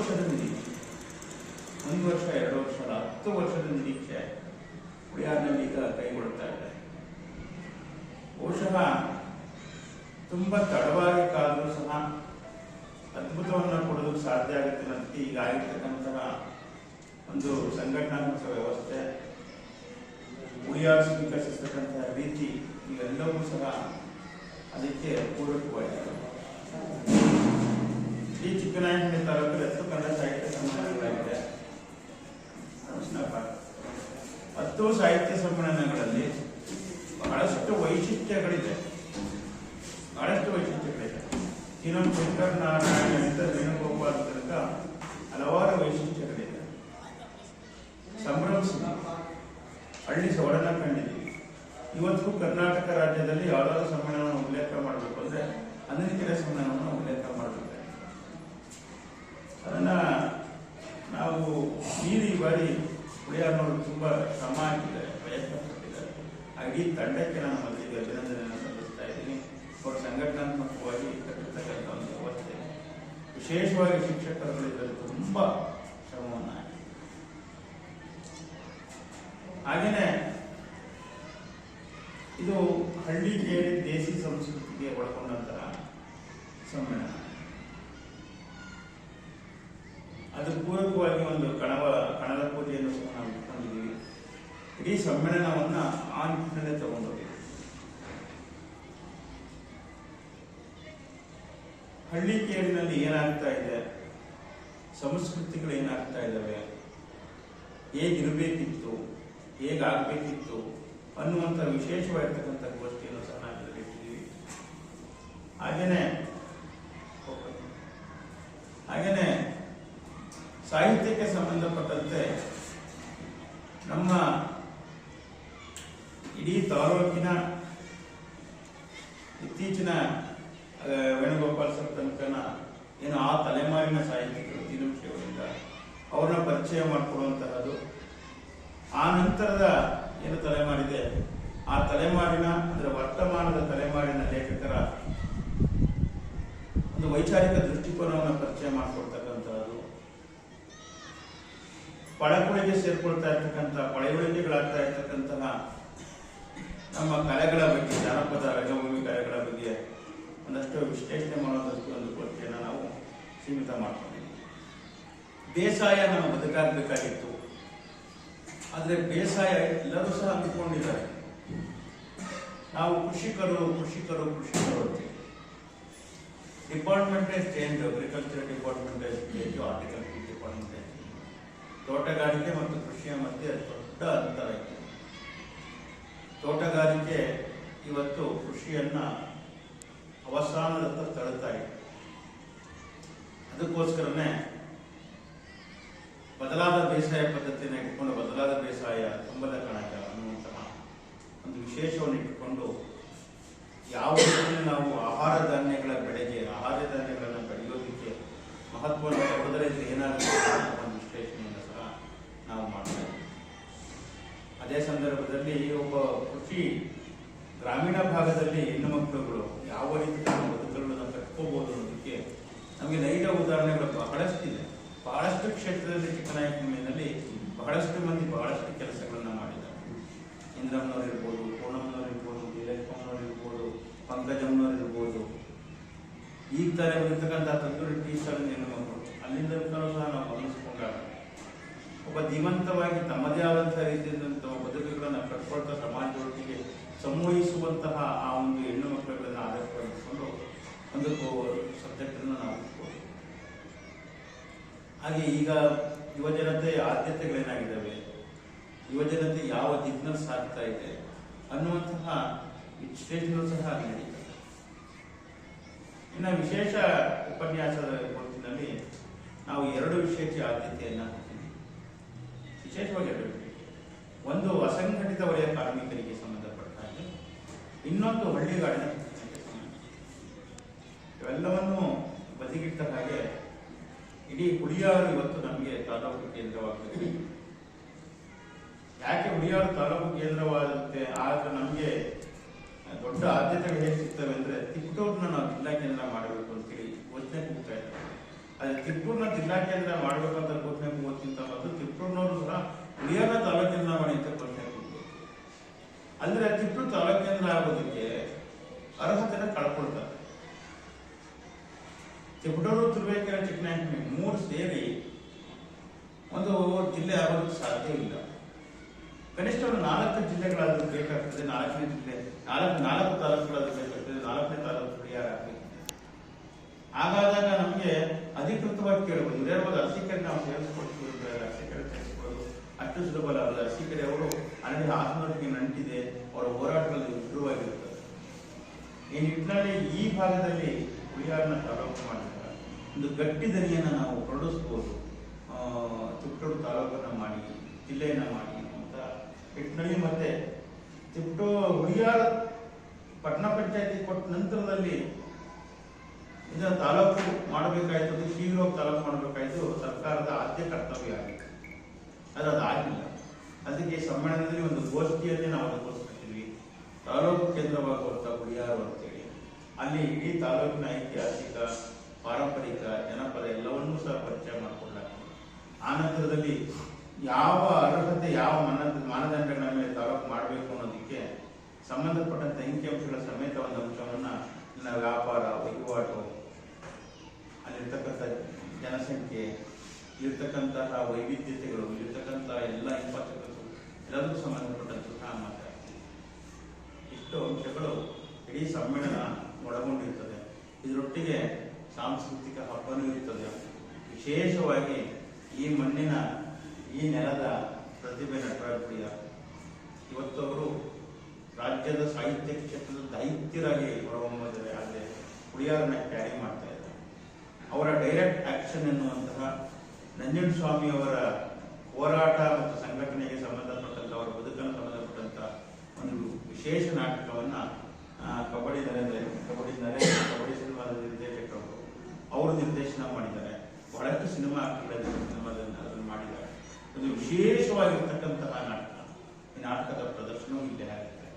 ವರ್ಷದ ನಿರೀಕ್ಷೆ, 1 ವರ್ಷ 2 ವರ್ಷ 10 ವರ್ಷದ ನಿರೀಕ್ಷೆ ಉಳಿಯಾರ್ನಲ್ಲಿ ಈಗ ಕೈಗೊಳ್ತಾ ಇದೆ. ಬಹುಶಃ ತುಂಬ ತಡವಾಗಿ ಕಾದರೂ ಸಹ ಅದ್ಭುತವನ್ನು ಕೊಡೋದಕ್ಕೆ ಸಾಧ್ಯ ಆಗುತ್ತೆ ಅನ್ನೋದಕ್ಕೆ ಈಗ ಆಗಿರ್ತಕ್ಕಂತಹ ಒಂದು ಸಂಘಟನಾತ್ಮಕ ವ್ಯವಸ್ಥೆ, ಉಳಿಯಾರ್ ಸ್ವೀಕರಿಸಿರ್ತಕ್ಕಂತಹ ರೀತಿ ಇವೆಲ್ಲವೂ ಸಹ ಅದಕ್ಕೆ ಪೂರಕವಾಗಿದೆ. ಈ ಚಿಕ್ಕನಾಯಕನಹಳ್ಳಿ ತಾಲೂಕಲ್ಲಿ 10 ಕನ್ನಡ ಸಾಹಿತ್ಯ ಸಮ್ಮೇಳನಗಳಾಗಿದೆ. 10 ಸಾಹಿತ್ಯ ಸಮ್ಮೇಳನಗಳಲ್ಲಿ ಬಹಳಷ್ಟು ವೈಶಿಷ್ಟ್ಯಗಳಿದೆ. ಇನ್ನೊಂದು ಶಂಕರ್ ನಾರಾಯಣ ವೇಣುಗೋಪಾಲ್ ತನಕ ಹಲವಾರು ವೈಶಿಷ್ಟ್ಯಗಳಿದೆ. ಸಂಭ್ರಮಿಸಿದ ಹಳ್ಳಿ ಸೊಗಡನ್ನ ಕಂಡಿದ್ದೀವಿ. ಇವತ್ತು ಕರ್ನಾಟಕ ರಾಜ್ಯದಲ್ಲಿ ಯಾವುದಾದ್ರು ಸಮ್ಮೇಳನವನ್ನು ಉಲ್ಲೇಖ ಮಾಡಬೇಕು ಅಂದರೆ ಅಂದಿನಕೆರೆ ಸಮ್ಮೇಳನವನ್ನು ಉಲ್ಲೇಖ ಮಾಡಬೇಕು. ಅದನ್ನು ನಾವು ಈ ಬಾರಿ ಉಳಿಯಾರ್ನವರು ತುಂಬ ಶ್ರಮ ಹಾಕಿದ್ದಾರೆ, ಪ್ರಯತ್ನ ಪಟ್ಟಿದ್ದಾರೆ. ಇಡೀ ತಂಡಕ್ಕೆ ನಾನು ಮೊದಲಿಗೆ ಅಭಿನಂದನೆಯನ್ನು ಸಲ್ಲಿಸ್ತಾ ಇದ್ದೀನಿ. ಅವರು ಸಂಘಟನಾತ್ಮಕವಾಗಿ ಕಟ್ಟಿರ್ತಕ್ಕಂಥ ಒಂದು ವ್ಯವಸ್ಥೆ, ವಿಶೇಷವಾಗಿ ಶಿಕ್ಷಕರುಗಳಿದ್ದರೆ ತುಂಬ ಶ್ರಮವನ್ನು ಹಾಕಿ. ಹಾಗೆಯೇ ಇದು ಹಳ್ಳಿ ಕೇಳಿ ದೇಸಿ ಸಂಸ್ಕೃತಿಗೆ ಒಳಗೊಂಡಂತಹ ಸಮ್ಮೇಳನ. ಅದು ಪೂರಕವಾಗಿ ಒಂದು ಕಣದ ಪೂಜೆಯನ್ನು ಸಹ ನಾವು ಇಟ್ಕೊಂಡಿದ್ದೀವಿ. ಇಡೀ ಸಮ್ಮೇಳನವನ್ನು ಆ ನಿಟ್ಟಿನಲ್ಲೇ ತಗೊಂಡೋಗಿದ್ದೀವಿ. ಹಳ್ಳಿ ಕೇರಿನಲ್ಲಿ ಏನಾಗ್ತಾ ಇದೆ, ಸಂಸ್ಕೃತಿಗಳು ಏನಾಗ್ತಾ ಇದ್ದಾವೆ, ಹೇಗಿರಬೇಕಿತ್ತು, ಹೇಗಾಗಬೇಕಿತ್ತು ಅನ್ನುವಂಥ ವಿಶೇಷವಾಗಿರ್ತಕ್ಕಂಥ ಗೋಷ್ಠಿಯನ್ನು ಸಹ ನಾವು ಇಟ್ಟಿದ್ದೀವಿ. ಹಾಗೆಯೇ ಸಾಹಿತ್ಯಕ್ಕೆ ಸಂಬಂಧಪಟ್ಟಂತೆ ನಮ್ಮ ಇಡೀ ತಾಲೂಕಿನ ಇತ್ತೀಚಿನ ವೇಣುಗೋಪಾಲ್ ಸರ್ ತನಕನ ಏನು ಆ ತಲೆಮಾರಿನ ಸಾಹಿತಿಗಳು ದಿನಂಶಿಯವರಿಂದ ಅವ್ರನ್ನ ಪರಿಚಯ ಮಾಡಿಕೊಡುವಂತಹದ್ದು. ಆ ನಂತರದ ಏನು ತಲೆಮಾರಿದೆ ಆ ತಲೆಮಾರಿನ ಅಂದರೆ ವರ್ತಮಾನದ ತಲೆಮಾರಿನ ಲೇಖಕರ ಒಂದು ವೈಚಾರಿಕ ದೃಷ್ಟಿಕೋನವನ್ನು ಪರಿಚಯ ಮಾಡಿಕೊಡ್ತಕ್ಕಂಥದ್ದು, ಪಳಕುಳಿಗೆ ಸೇರ್ಕೊಳ್ತಾ ಇರ್ತಕ್ಕಂಥ ಪಳೆಯುಳಿಕೆಗಳಾಗ್ತಾ ಇರ್ತಕ್ಕಂತಹ ನಮ್ಮ ಕಲೆಗಳ ಬಗ್ಗೆ, ಜಾನಪದ ರಂಗಭೂಮಿ ಕಲೆಗಳ ಬಗ್ಗೆ ಒಂದಷ್ಟು ವಿಶ್ಲೇಷಣೆ ಮಾಡೋದಕ್ಕೆ ಒಂದು ಗೋಷ್ಠಿಯನ್ನು ನಾವು ಸೀಮಿತ ಮಾಡ್ಕೊಂಡಿದ್ದೀವಿ. ಬೇಸಾಯ ನಾವು ಬದುಕಾಗಬೇಕಾಗಿತ್ತು, ಆದರೆ ಬೇಸಾಯ ಎಲ್ಲರೂ ಸಹ ಅಂದ್ಕೊಂಡಿದ್ದಾರೆ. ನಾವು ಕೃಷಿಕರು ಅಂತ ಡಿಪಾರ್ಟ್ಮೆಂಟೇ ಚೇಂಜ್, ಅಗ್ರಿಕಲ್ಚರ್ ಡಿಪಾರ್ಟ್ಮೆಂಟೇ ಚೇಂಜ್, ಹಾರ್ಟಿಕಲ್ಚರ್ ಡಿಪಾರ್ಟ್ಮೆಂಟೇ ಚೇಂಜ್. ತೋಟಗಾರಿಕೆ ಮತ್ತು ಕೃಷಿಯ ಮಧ್ಯೆ ದೊಡ್ಡ ಅಂತರ ಇದೆ. ತೋಟಗಾರಿಕೆ ಇವತ್ತು ಕೃಷಿಯನ್ನ ಅವಸಾನದತ್ತ ತಳ್ತಾ ಇದೆ. ಅದಕ್ಕೋಸ್ಕರನೇ ಬದಲಾದ ಬೇಸಾಯ ಪದ್ಧತಿಯನ್ನು ಇಟ್ಟುಕೊಂಡು ಬದಲಾದ ಬೇಸಾಯ ತುಂಬದ ಕಣಕ ಅನ್ನುವಂತಹ ಒಂದು ವಿಶೇಷವನ್ನು ಇಟ್ಟುಕೊಂಡು ಯಾವ ರೀತಿಯಲ್ಲಿ ನಾವು ಆಹಾರ ಧಾನ್ಯಗಳ ಬೆಳೆಗೆ, ಆಹಾರ ಧಾನ್ಯಗಳನ್ನು ಬೆಳೆಯೋದಕ್ಕೆ ಮಹತ್ವವನ್ನು ಕೊಡದರೆ ಏನಾಗುತ್ತೆ ಒಂದು ವಿಶ್ಲೇಷಣೆಯನ್ನು ಸಹ ನಾವು ಮಾಡ್ತಾ ಇದ್ದೀವಿ. ಅದೇ ಸಂದರ್ಭದಲ್ಲಿ ಒಬ್ಬ ಕೃಷಿ ಗ್ರಾಮೀಣ ಭಾಗದಲ್ಲಿ ಹೆಣ್ಣು ಮಕ್ಕಳುಗಳು ಯಾವ ರೀತಿ ನಾವು ಬದುಕುಗಳನ್ನು ಕಟ್ಕೋಬಹುದು ಅನ್ನೋದಕ್ಕೆ ನಮಗೆ ನೈಜ ಉದಾಹರಣೆಗಳು ಬಹಳಷ್ಟಿದೆ. ಬಹಳಷ್ಟು ಕ್ಷೇತ್ರದಲ್ಲಿ ಚಿಕ್ಕನಾಯಕನಹಳ್ಳಿಯಲ್ಲಿ ಬಹಳಷ್ಟು ಮಂದಿ ಬಹಳಷ್ಟು ಕೆಲಸಗಳನ್ನು ಮಾಡಿದ್ದಾರೆ. ಇಂದ್ರಮ್ಮನವ್ರು ಇರ್ಬೋದು, ಪೂರ್ಣಮ್ಮನವ್ರು ಇರ್ಬೋದು, ಜಯಲಕ್ಷ್ಮಮ್ಮನವ್ರು ಇರ್ಬೋದು, ಪಂಕಜಮ್ಮನವ್ರು ಇರ್ಬೋದು. ಈಗ ತಾನೇ ಬಂದಿರ್ತಕ್ಕಂಥ ತಂದೂರಿ ಟೀ ಸ್ಟಾಲ್ ಹೆಣ್ಣು ಮಕ್ಕಳು, ಅಲ್ಲಿಂದ ಸಹ ನಾವು ಗಮನಿಸಿಕೊಂಡಾಗ ಒಬ್ಬ ಧೀಮಂತವಾಗಿ ತಮ್ಮದೇ ಆದಂತಹ ರೀತಿಯಿಂದ ಬದುಕುಗಳನ್ನು ಕಟ್ಕೊಳ್ತಾ ಸಮಾಜದೊಟ್ಟಿಗೆ ಸಂವಹಿಸುವಂತಹ ಆ ಒಂದು ಹೆಣ್ಣು ಮಕ್ಕಳುಗಳನ್ನು ಆಧರಿಸಿಕೊಂಡು ಒಂದು ಸಬ್ಜೆಕ್ಟನ್ನು ನಾವು ಇಟ್ಬೋದು. ಹಾಗೆ ಈಗ ಯುವಜನತೆಯ ಆದ್ಯತೆಗಳೇನಾಗಿದ್ದಾವೆ, ಯುವಜನತೆ ಯಾವ ದಿಕ್ಕಿನಲ್ಲಿ ಸಾಗ್ತಾ ಇದೆ ಅನ್ನುವಂತಹ ವಿಶ್ಲೇಷಣೆ ಸಹ ನಡೀತದೆ. ಇನ್ನು ವಿಶೇಷ ಉಪನ್ಯಾಸದ ಹೊತ್ತಿನಲ್ಲಿ ನಾವು 2 ವಿಷಯಕ್ಕೆ ಆದ್ಯತೆಯನ್ನು ಕೊಡ್ತೀವಿ. ವಿಶೇಷವಾಗಿ 2 ವಿಷಯ. ಒಂದು ಅಸಂಘಟಿತ ವಲಯ ಕಾರ್ಮಿಕರಿಗೆ ಸಂಬಂಧಪಟ್ಟ ಹಾಗೆ, ಇನ್ನೊಂದು ಹಳ್ಳಿಗಾಡಿನ ಇವೆಲ್ಲವನ್ನು ಬದಿಗಿಟ್ಟ ಹಾಗೆ ಇಡೀ ಹುಳಿಯಾರು ಇವತ್ತು ನಮಗೆ ತಾಲೂಕು ಕೇಂದ್ರವಾಗುತ್ತೆ. ಯಾಕೆ ಹುಳಿಯಾರು ತಾಲೂಕು ಕೇಂದ್ರವಾಗುತ್ತೆ? ಆಗ ನಮಗೆ ದೊಡ್ಡ ಆದ್ಯತೆಗಳು ಹೇಗೆ ಸಿಗ್ತವೆ ಅಂದರೆ ತಿಪಟೂರನ್ನ ನಾವು ಜಿಲ್ಲಾ ಕೇಂದ್ರ ಮಾಡಬೇಕು ಅಂತೇಳಿ ಯೋಚನೆ ಕೂಗ್ತಾ ಇದ್ದಾರೆ. ಆದರೆ ತಿಪ್ಟೂರಿನ ಜಿಲ್ಲಾ ಕೇಂದ್ರ ಮಾಡಬೇಕಂತ ಘೋಷಣೆ ಕೂಗೋಕ್ಕಿಂತ ಮೊದಲು ತಿಪ್ಟೂರಿನವರು ಸಹ ಹುಳಿಯಾರ ತಾಲೂಕು ಕೇಂದ್ರ ಮಾಡಿ ಅಂತ ಘೋಷಣೆ ಕೂಗಬೇಕು. ಅಂದ್ರೆ ತಿಪ್ಟೂರು ತಾಲೂಕು ಕೇಂದ್ರ ಆಗೋದಕ್ಕೆ ಅರ್ಹತೆನ ಕಳ್ಕೊಳ್ತಾರೆ. ತಿಪಟೂರು, ತುರುವೇಕೆರೆ, ಚಿಕ್ಕನಾಯಕನಹಳ್ಳಿ 3 ಸೇರಿ ಒಂದು ಜಿಲ್ಲೆ ಆಗೋದಕ್ಕೆ ಸಾಧ್ಯ ಇಲ್ಲ. ಕನಿಷ್ಠ ಒಂದು 4 ಜಿಲ್ಲೆಗಳಾದ್ರೂ ಬೇಕಾಗ್ತದೆ. 4ನೇ ಜಿಲ್ಲೆ 4 ತಾಲೂಕುಗಳಾದ್ರೂ ಬೇಕಾಗ್ತದೆ. 4ನೇ ತಾಲೂಕು ಹುಳಿಯಾರ ಆಗಬೇಕು. ಹಾಗಾದಾಗ ನಮಗೆ ಅಧಿಕೃತವಾಗಿ ಕೇಳಬಹುದು. ಇರಬಹುದು ಅರಸೀಕೆರೆ ನಾವು ಸೇರಿಸ್ಕೊಡ್ತೀವಿ, ಅರಸೀಕೆರೆ ಸೇರಿಸ್ಕೊಳ್ಳೋದು ಅಷ್ಟು ಸುಲಭ ಅಲ್ಲ. ಅರಸೀಕೆರೆ ಅವರು ಅಲ್ಲಿ ಹಾಸನದೊಟ್ಟಿಗೆ ನಂಟಿದೆ, ಅವರ ಹೋರಾಟಗಳಲ್ಲಿ ಶುರುವಾಗಿರುತ್ತದೆ. ಈ ನಿಟ್ಟಿನಲ್ಲಿ ಈ ಭಾಗದಲ್ಲಿ ಹುಳಿಯಾರನ ತಾಲೂಕು ಮಾಡಿದಾಗ ಒಂದು ಗಟ್ಟಿ ದನಿಯನ್ನು ನಾವು ಹೊರಡಿಸ್ಬೋದು. ತಿಪಟೂರು ತಾಲೂಕನ್ನು ಮಾಡಿ, ಜಿಲ್ಲೆಯನ್ನು ಮಾಡಿ ಅಂತ ನಿಟ್ಟಿನಲ್ಲಿ ಮತ್ತೆ ಹುಳಿಯಾರ ಪಟ್ಟಣ ಪಂಚಾಯತಿ ಕೊಟ್ಟ ನಂತರದಲ್ಲಿ ಇದನ್ನು ತಾಲೂಕು ಮಾಡಬೇಕಾಯ್ತು, ಶೀಘ್ರವಾಗಿ ತಾಲೂಕು ಮಾಡಬೇಕಾಯ್ತು, ಸರ್ಕಾರದ ಆದ್ಯ ಕರ್ತವ್ಯ ಆಗಿತ್ತು. ಅದಾಗಿಲ್ಲ. ಅದಕ್ಕೆ ಸಮ್ಮೇಳನದಲ್ಲಿ ಒಂದು ಗೋಷ್ಠಿಯಲ್ಲಿ ನಾವು ಅನುಭವಿಸ್ತಿದ್ವಿ, ತಾಲೂಕು ಕೇಂದ್ರವಾಗುವಂಥ ಹುಳಿಯಾರು ಅಂತೇಳಿ. ಅಲ್ಲಿ ಇಡೀ ತಾಲೂಕಿನ ಐತಿಹಾಸಿಕ, ಪಾರಂಪರಿಕ, ಜನಪದ ಎಲ್ಲವನ್ನೂ ಸಹ ಪರಿಚಯ ಮಾಡಿಕೊಳ್ಳಲಾಗ್ತದೆ. ಆ ನಂತರದಲ್ಲಿ ಯಾವ ಅರ್ಹತೆ, ಯಾವ ಮಾನದಂಡಗಳ ಮೇಲೆ ತಾಲೂಕು ಮಾಡಬೇಕು ಅನ್ನೋದಕ್ಕೆ ಸಂಬಂಧಪಟ್ಟಂತ ಅಂಕಿಅಂಶಗಳ ಸಮೇತ ಒಂದು ಅಂಶವನ್ನು ವ್ಯಾಪಾರ, ವಹಿವಾಟು, ಅಲ್ಲಿರ್ತಕ್ಕಂಥ ಜನಸಂಖ್ಯೆ, ಇಲ್ಲಿರ್ತಕ್ಕಂತಹ ವೈವಿಧ್ಯತೆಗಳು, ಇಲ್ಲಿರ್ತಕ್ಕಂಥ ಎಲ್ಲ ಇಂಪಾರ್ಟೆನ್ಸು ಎಲ್ಲದಕ್ಕೂ ಸಂಬಂಧಪಟ್ಟಂತೂ ಸಹ ಮಾತಾಡ್ತೀವಿ. ಇಷ್ಟು ಅಂಶಗಳು ಇಡೀ ಸಮ್ಮೇಳನ ಒಳಗೊಂಡಿರ್ತದೆ. ಇದರೊಟ್ಟಿಗೆ ಸಾಂಸ್ಕೃತಿಕ ಹಬ್ಬನೂ ಇರ್ತದೆ. ವಿಶೇಷವಾಗಿ ಈ ಮಣ್ಣಿನ, ಈ ನೆಲದ ಪ್ರತಿಭೆ ನಟರಾಜ್ ಹುಳಿಯಾರ್. ಇವತ್ತು ಅವರು ರಾಜ್ಯದ ಸಾಹಿತ್ಯ ಕ್ಷೇತ್ರದ ದೈತ್ಯರಾಗಿ ಹೊರಹೊಮ್ಮಿದ್ದಾರೆ. ಆದರೆ ಹುಳಿಯಾರನ್ನ ಕ್ಯಾರಿ ಮಾಡ್ತಾ ಇದ್ದಾರೆ. ಅವರ ಡೈರೆಕ್ಟ್ ಆಕ್ಷನ್ ಎನ್ನುವಂತಹ ನಂಜನಸ್ವಾಮಿಯವರ ಹೋರಾಟ ಮತ್ತು ಸಂಘಟನೆಗೆ ಸಂಬಂಧಪಟ್ಟಂತ, ಅವರ ಬದುಕನ್ನು ಸಂಬಂಧಪಟ್ಟಂತ ಒಂದು ವಿಶೇಷ ನಾಟಕವನ್ನ ಕಬಡ್ಡಿ ಸಿನಿಮಾದ ನಿರ್ದೇಶಕರು ಅವರು ನಿರ್ದೇಶನ ಮಾಡಿದ್ದಾರೆ. ಬಹಳಷ್ಟು ಸಿನಿಮಾದಲ್ಲಿ ಅದನ್ನು ಮಾಡಿದ್ದಾರೆ. ಒಂದು ವಿಶೇಷವಾಗಿರ್ತಕ್ಕಂತಹ ನಾಟಕ. ಈ ನಾಟಕದ ಪ್ರದರ್ಶನವೂ ಇಲ್ಲೇ ಆಗುತ್ತೆ.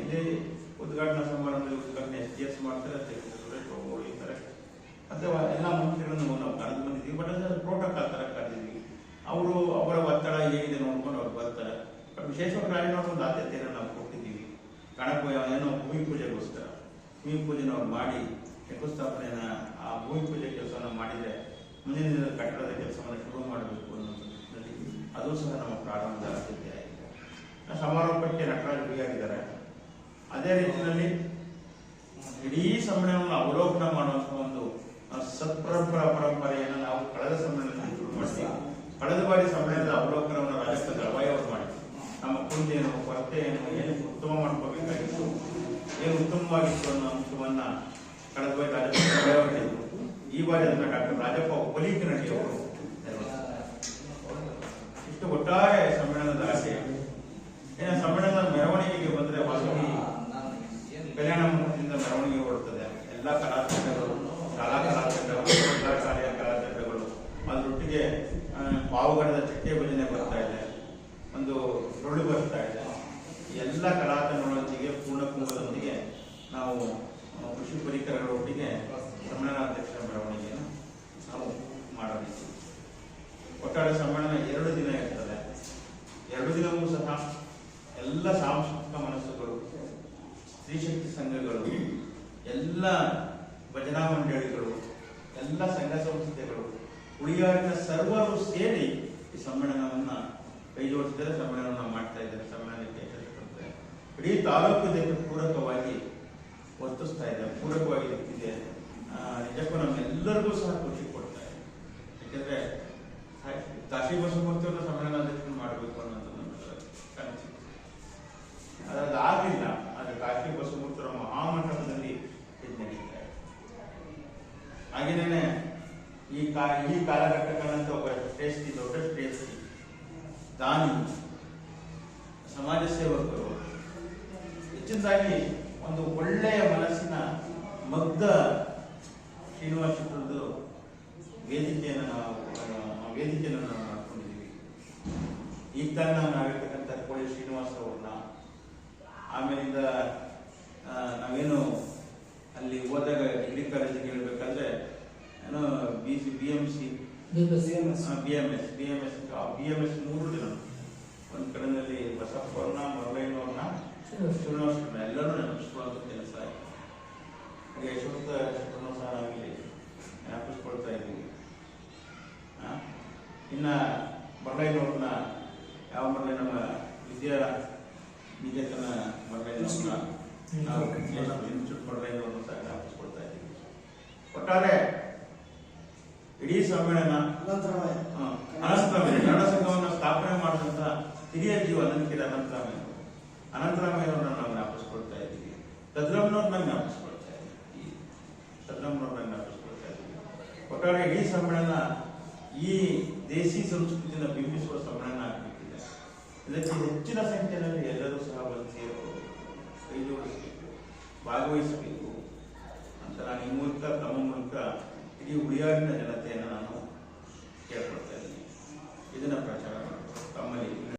ಇದೇ ಉದ್ಘಾಟನಾ ಸಮಾರಂಭದಲ್ಲಿ ಉದ್ಘಾಟನೆ SGS ಮಾಡ್ತಾರೆ, ಹೋಗ್ತಾರೆ. ಅಥವಾ ಎಲ್ಲ ಮಂತ್ರಿಗಳನ್ನು ನಾವು ಕರೆದು ಬಂದಿದ್ದೀವಿ. ಬಟ್ ಅದು ಪ್ರೋಟೋಕಾಲ್ ತರ ಕರೆದಿದ್ವಿ. ಅವರ ಒತ್ತಡ ಹೇಗಿದೆ ನೋಡ್ಕೊಂಡು ಅವ್ರು ಬರ್ತಾರೆ. ಬಟ್ ವಿಶೇಷವಾಗಿ ರಾಜನವ್ರ ಒಂದು ಆದ್ಯತೆಯನ್ನು ನಾವು ಕೊಟ್ಟಿದ್ದೀವಿ. ಏನೋ ಭೂಮಿ ಪೂಜೆಗೋಸ್ಕರ ಭೂಮಿ ಪೂಜೆನ ಅವ್ರು ಮಾಡಿ ಶಂಕುಸ್ಥಾಪನೆಯನ್ನ, ಆ ಭೂಮಿ ಪೂಜೆ ಕೆಲಸವನ್ನು ಮಾಡಿದರೆ ಮುಂದಿನ ದಿನದ ಕಟ್ಟಡದ ಕೆಲಸವನ್ನು ಶುರು ಮಾಡಬೇಕು ಅನ್ನೋ ನಿಟ್ಟಿನಲ್ಲಿ ಅದು ಸಹ ನಮ್ಮ ಪ್ರಾರಂಭದ ಆದ್ಯತೆ ಆಗಿದೆ. ಸಮಾರೋಪಕ್ಕೆ ನಟರಾಜ್ ಹುಳಿಯಾರಿದ್ದಾರೆ. ಅದೇ ರೀತಿಯಲ್ಲಿ ಇಡೀ ಸಮ್ಮೇಳನವನ್ನು ಅವಲೋಕನ ಮಾಡುವಂಥ ಒಂದು ಪರಂಪರೆಯನ್ನು ನಾವು ಕಳೆದ ಸಮ್ಮೇಳನದಲ್ಲಿ ಶುರು ಮಾಡ್ತೀವಿ. ಕಳೆದ ಬಾರಿ ಸಮ್ಮೇಳನದ ಅವಲೋಕನವನ್ನು ರಾಜಸ್ಥ ದಳವಾಯಿ ಅವರು ಮಾಡಿದ್ರು. ನಮ್ಮ ಕುಂದೇನು, ಕೊರತೆ ಏನು ಉತ್ತಮ ಮಾಡ್ಕೋಬೇಕಾಗಿತ್ತು, ಏನು ಉತ್ತಮವಾಗಿತ್ತು ಅನ್ನೋ ಅಂಶವನ್ನ ಕಳೆದ ಬಾರಿ ರಾಜಪ್ಪ ದಳವಾಯಿ ಅವರು ಹೇಳಿದ್ರು. ಈ ಬಾರಿ ಅದನ್ನ ಡಾಕ್ಟರ್ ರಾಜಪ್ಪ ಒಲಿಕನಹಳ್ಳಿ ಅವರು ಇಷ್ಟು ಒಟ್ಟಾರೆ ಸಮ್ಮೇಳನದ ಆಶಯ. ಸಮ್ಮೇಳನದ ಮೆರವಣಿಗೆಗೆ ಬಂದ್ರೆ ವಾಸವಿ ಕಲ್ಯಾಣ ಮಂಟಪದಿಂದ ಮೆರವಣಿಗೆ ಹೊರಡ್ತದೆ. ಎಲ್ಲ ಕಲಾತಂಡಗಳು, ಶಾಲೆಯ ಕಲಾತಂಡಗಳು, ಅದರೊಟ್ಟಿಗೆ ಪಾವುಗಡದ ಚಕ್ಕೆ ಭಜನೆ ಬರ್ತಾ ಇದೆ, ಒಂದು ಡೊಳ್ಳು ಬರ್ತಾ ಇದೆ. ಎಲ್ಲ ಕಲಾತಂಡಗಳೊಂದಿಗೆ ಪೂರ್ಣಕುಂಭದೊಂದಿಗೆ ನಾವು ಕೃಷಿ ಪರಿಕರಗಳೊಟ್ಟಿಗೆ ಸಮ್ಮೇಳನಾಧ್ಯಕ್ಷರ ಮೆರವಣಿಗೆಯನ್ನು ನಾವು ಮಾಡಲಿದ್ದೀವಿ. ಒಟ್ಟಾರೆ ಸಮ್ಮೇಳನ 2 ದಿನ ಇರ್ತದೆ. 2 ದಿನವೂ ಸಹ ಎಲ್ಲ ಸಾಂಸ್ಕೃತಿಕ ಮನಸ್ಸುಗಳು, ಸ್ತ್ರೀಶಕ್ತಿ ಸಂಘಗಳು, ಎಲ್ಲ ಭಜನಾ ಮಂಡಳಿಗಳು, ಎಲ್ಲ ಸಂಘ ಸಂಸ್ಥೆಗಳು, ಹುಳಿಯಾರಿನ ಸರ್ವರು ಸೇರಿ ಈ ಸಮ್ಮೇಳನವನ್ನ ಕೈ ಜೋಡಿಸಿದರೆ ಸಮ್ಮೇಳನವನ್ನು ಮಾಡ್ತಾ ಇದ್ದಾರೆ. ಸಮ್ಮೇಳನಕ್ಕೆ ಯಶಸ್ವಿಯಾಗ್ತದೆ. ಇಡೀ ತಾಲೂಕು ಇದಕ್ಕೆ ಪೂರಕವಾಗಿ ವರ್ತಿಸ್ತಾ ಇದೆ, ಪೂರಕವಾಗಿ ಇರ್ತಿದೆ. ನಿಜಕ್ಕೂ ನಮ್ಮೆಲ್ಲರಿಗೂ ಸಹ ಖುಷಿ ಕೊಡ್ತಾ ಇದೆ. ಯಾಕೆಂದ್ರೆ ಕಾಶಿ ಬಸವಮೂರ್ತಿಯವ್ರನ್ನ ಸಮ್ಮೇಳನಾಧ್ಯಕ್ಷರು ಮಾಡಬೇಕು ಅನ್ನೋದು ಕನಸು. ಅದಾಗಲಿಲ್ಲ. ಆದರೆ ಕಾಶಿ ಬಸವಮೂರ್ತಿಯವರ ಮಹಾಮಂಟಪದಲ್ಲಿ ಇದು ನಡೀತಾ ಇದೆ. ಹಾಗೇನೇ ಈ ಕಾಲಘಟ್ಟಗಳಂತ ಒಬ್ಬ ಶ್ರೇಷ್ಠಿ, ದೊಡ್ಡ ಶ್ರೇಷ್ಠಿ, ದಾನಿ, ಸಮಾಜ ಸೇವಕರು, ಹೆಚ್ಚಿನದಾಗಿ ಒಂದು ಒಳ್ಳೆಯ ಮನಸ್ಸಿನ ಮಗ್ಧ ಶ್ರೀನಿವಾಸ ಶೆಟ್ಟರ್ದು ವೇದಿಕೆಯನ್ನು ನಾವು ಮಾಡ್ಕೊಂಡಿದ್ದೀವಿ. ಈಗ ತಾನು ನಾವಿರ್ತಕ್ಕಂಥ ಕೋಳಿ ಶ್ರೀನಿವಾಸ ಅವ್ರನ್ನ, ಆಮೇಲಿಂದ ನಾವೇನು ಅಲ್ಲಿ ಹೋದಾಗ ಡಿಗ್ರಿ ಕಾಲೇಜಿಗೆ ಹೇಳ್ಬೇಕಾದ್ರೆ ಏನೋ BA BMC, BMS 3 ಜನ ಒಂದು ಕಡೆಯಲ್ಲಿ ಬಸಪ್ಪವ್ರನ್ನ, ಮರಳಯ್ಯನವ್ರನ್ನ, ಶ್ರೀನಿವಾಸರನ್ನ ಎಲ್ಲರೂ ನೆನಪಿಸುವಂಥ ಕೆಲಸ ಆಯಿತು. ಹಾಗೆ ಯಶವಂತರನ್ನು ಸಹ ನಾವಿಲ್ಲಿ ನೆನಪಿಸ್ಕೊಳ್ತಾ ಇದ್ದೀವಿ. ಇನ್ನು ಮರಳಯ್ಯನವ್ರನ್ನ ಯಾವ ಮರಳಯ್ಯ ನಮ್ಮ ವಿದ್ಯಾ ನಿಕೇತನ ಮರಳಯ್ಯನವ್ರನ್ನ ನಾವು ಇನ್ಸ್ಟಿಟ್ಯೂಟ್ ಮರಳಯ್ಯನವ್ರನ್ನು ಸಹ ನೆನಪಿಸ್ಕೊಳ್ತಾ ಇದ್ದೀವಿ. ಒಟ್ಟಾರೆ ಇಡೀ ಸಮ್ಮೇಳನ ಅನಂತರಾಮಯ್ಯ ಕನ್ನಡ ಸಂಘವನ್ನು ಸ್ಥಾಪನೆ ಮಾಡಿದಂಥ ಹಿರಿಯ ಜೀವ ಅನಂತಕಿರ ಅನಂತರಾಮಯ್ಯವ್ರನ್ನ ನಾವು ಜ್ಞಾಪಿಸ್ಕೊಳ್ತಾ ಇದ್ದೀವಿ. ಕದ್ರಮ್ಮನವ್ರನ್ನ ಜ್ಞಾಪಿಸ್ಕೊಳ್ತಾ ಇದ್ದೀವಿ. ಒಟ್ಟಾರೆ ಇಡೀ ಸಮ್ಮೇಳನ ಈ ದೇಸಿ ಸಂಸ್ಕೃತಿಯನ್ನು ಬಿಂಬಿಸುವ ಸಮ್ಮೇಳನ ಆಗಬೇಕಿದೆ. ಇದಕ್ಕೆ ಹೆಚ್ಚಿನ ಸಂಖ್ಯೆಯಲ್ಲಿ ಎಲ್ಲರೂ ಸಹ ಬಂದು ಸೇರಬಹುದು, ಕೈ ಜೋಡಿಸಬೇಕು, ಭಾಗವಹಿಸಬೇಕು ಅಂತ ನಾನು ಈ ಮೂಲಕ ತಮ್ಮ ಮೂಲಕ ಇಡೀ ಉಳಿಯಾಡಿನ ಜನತೆಯನ್ನು ನಾನು ಕೇಳ್ಕೊಳ್ತಾ ಇದ್ದೀನಿ. ಇದನ್ನು ಪ್ರಚಾರ ಮಾಡಬೇಕು ತಮ್ಮಲ್ಲಿ.